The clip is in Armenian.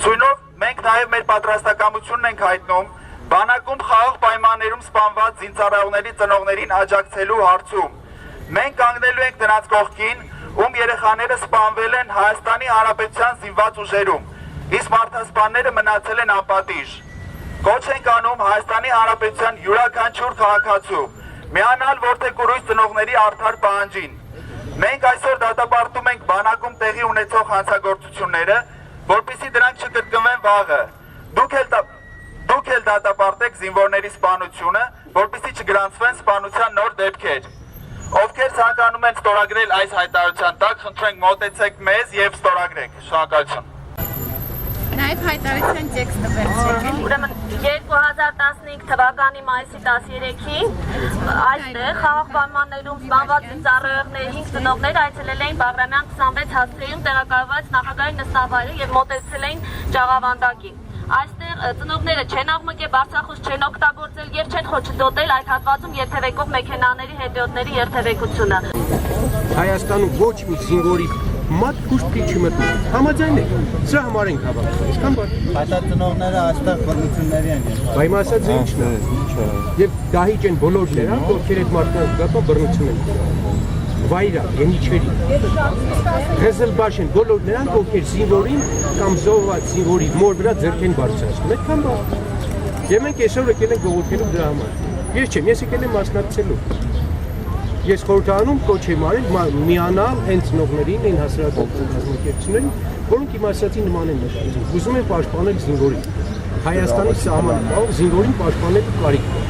Սույնով մենք նաև մեր պատրաստակամությունն ենք հայտնում բանակում խաղաղ պայմաններում սպանված զինծառայողների ծնողներին աջակցելու հարցում։ Մենք կանգնելու ենք նրանց կողքին, ում երեխաները սպանվել են Հայաստանի Հանրապետության զինված ուժերում, իսկ մարդասպանները մնացել են անպատիժ։ Կոչ ենք անում Հայաստանի Հանրապետության յուրաքանչյուր քաղաքացու միանալ որդեկուրույս ծնողների արդար պահանջին։ Մենք այսօր դատապարտում ենք բանակում տեղի ունեցող հանցագործությունները, որպեսզի դրանք չկրկնվեն վաղը։ Դուք էլ դատապարտեք զինվորների սպանությունը, որպեսզի չգրանցվեն սպանության նոր դեպքեր։ Ովքեր ցանկանում են ստորագրել այս հայտարարության տակ, խնդրենք մոտեցեք մեզ եւ ստորագրեք։ Շնորհակալություն։ Նաև հայտարարության տեքստը վերցրեք։ Ուրեմն 2015 թվականի մայիսի 13-ին այստեղ խաղաղ պայմաններում սպանված ծառայողների 5 ծնողներ այցելել էին Բաղրամյան 26 հասցեում տեղակայված նախագահի նստավայրը եւ մոտեցել էին Ճաղավանդակին։ Այստեղ ծնողները չեն աղմկել, բարձրախոս չեն օգտագործել եւ չեն խոչընդոտել այդ հատվածում երթևեկող մեքենաների հետիոտների երթևեկությունը։ Հայաստանում ոչ մի զինվորի մատ կուշտի չմտնում։ Համաձայն եք։ Սրա համար ենք հավաքվել։ Այսքան բան։ Բայց այդ ծնողները այստեղ բռնությունների են եղել։ Բայց ասած ի՞նչն է։ Եվ դահիճ են բոլոր նրանք, ովքեր այդ մարդկանց դեպքում բռնություն են։ Վայրա, Ենիչերի, Ղեզելբաշ են բոլոր նրանք, ովքեր զինվորին կամ զոհված զինվորի մոր վրա ձեռք են բարձրացնում։ Այդքան բան։ Եվ մենք այսօր եկել ենք բողոքելու դրա համար։ Ես չեմ, ես եկել եմ մասնակցելու։ Ես խորհրդանում կոչ եմ արել միանալ հենց ծնողներին, այն հասարակական կազմակերպություններին, որոնք իմ ասացի նման են մտածում։ Ուզում են պաշտպանել զինվորին։ Հայաստանի սահմանը զինվորին պաշտպանելու կարիք կա։